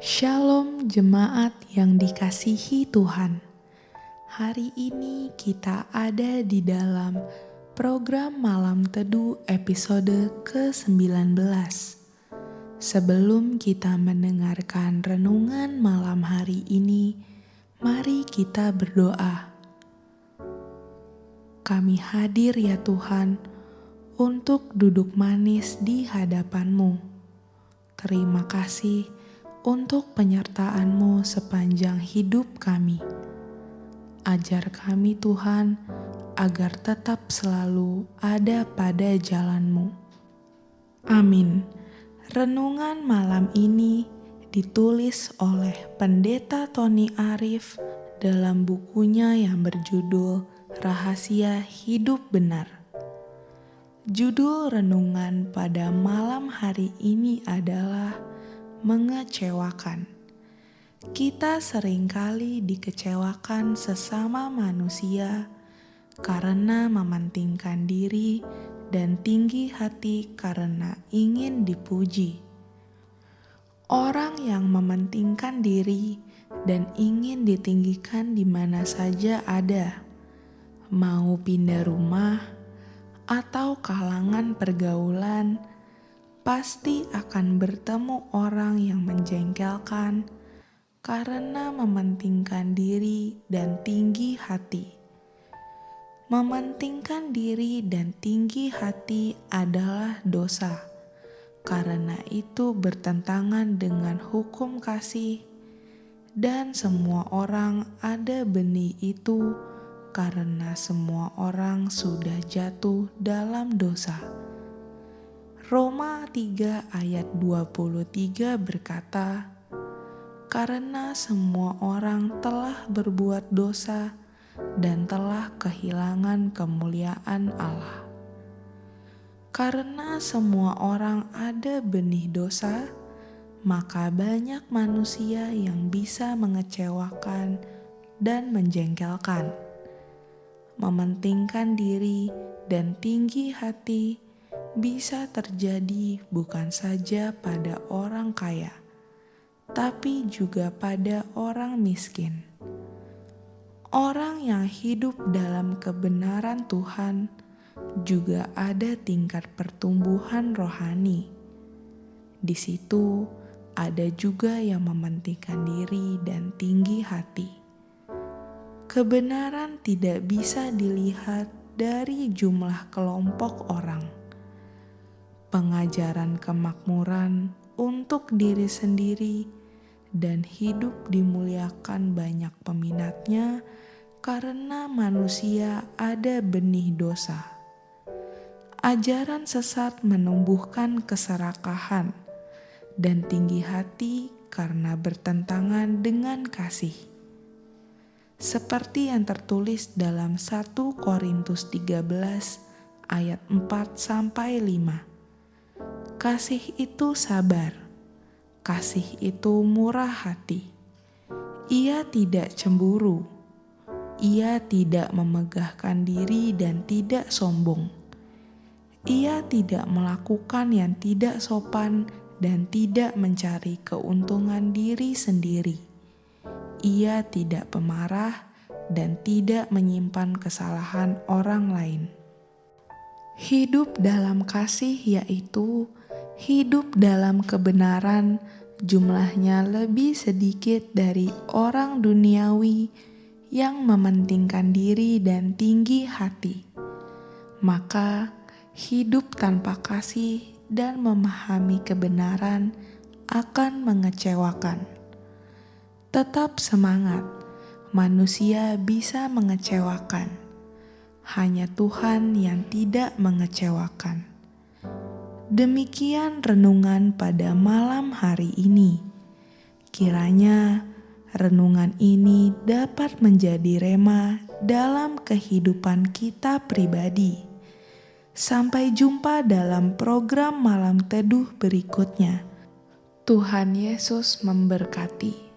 Shalom jemaat yang dikasihi Tuhan. Hari ini kita ada di dalam program Malam Teduh episode ke-19. Sebelum kita mendengarkan renungan malam hari ini, mari kita berdoa. Kami hadir ya Tuhan untuk duduk manis di hadapan-Mu. Terima kasih untuk penyertaan-Mu sepanjang hidup kami. Ajar kami Tuhan, agar tetap selalu ada pada jalan-Mu. Amin. Renungan malam ini ditulis oleh Pendeta Tony Arif dalam bukunya yang berjudul Rahasia Hidup Benar. Judul renungan pada malam hari ini adalah mengecewakan. Kita seringkali dikecewakan sesama manusia karena mementingkan diri dan tinggi hati karena ingin dipuji. Orang yang mementingkan diri dan ingin ditinggikan di mana saja ada, mau pindah rumah atau kalangan pergaulan, pasti akan bertemu orang yang menjengkelkan karena mementingkan diri dan tinggi hati. Mementingkan diri dan tinggi hati adalah dosa, karena itu bertentangan dengan hukum kasih, dan semua orang ada benih itu karena semua orang sudah jatuh dalam dosa. Roma 3 ayat 23 berkata, "Karena semua orang telah berbuat dosa dan telah kehilangan kemuliaan Allah." Karena semua orang ada benih dosa, maka banyak manusia yang bisa mengecewakan dan menjengkelkan. Mementingkan diri dan tinggi hati bisa terjadi bukan saja pada orang kaya, tapi juga pada orang miskin. Orang yang hidup dalam kebenaran Tuhan juga ada tingkat pertumbuhan rohani. Di situ ada juga yang mementingkan diri dan tinggi hati. Kebenaran tidak bisa dilihat dari jumlah kelompok orang. Pengajaran kemakmuran untuk diri sendiri dan hidup dimuliakan banyak peminatnya karena manusia ada benih dosa. Ajaran sesat menumbuhkan keserakahan dan tinggi hati karena bertentangan dengan kasih. Seperti yang tertulis dalam 1 Korintus 13 ayat 4-5. Kasih itu sabar, kasih itu murah hati. Ia tidak cemburu, ia tidak memegahkan diri dan tidak sombong. Ia tidak melakukan yang tidak sopan dan tidak mencari keuntungan diri sendiri. Ia tidak pemarah dan tidak menyimpan kesalahan orang lain. Hidup dalam kasih yaitu hidup dalam kebenaran jumlahnya lebih sedikit dari orang duniawi yang mementingkan diri dan tinggi hati. Maka hidup tanpa kasih dan memahami kebenaran akan mengecewakan. Tetap semangat, manusia bisa mengecewakan. Hanya Tuhan yang tidak mengecewakan. Demikian renungan pada malam hari ini. Kiranya renungan ini dapat menjadi rema dalam kehidupan kita pribadi. Sampai jumpa dalam program Malam Teduh berikutnya. Tuhan Yesus memberkati.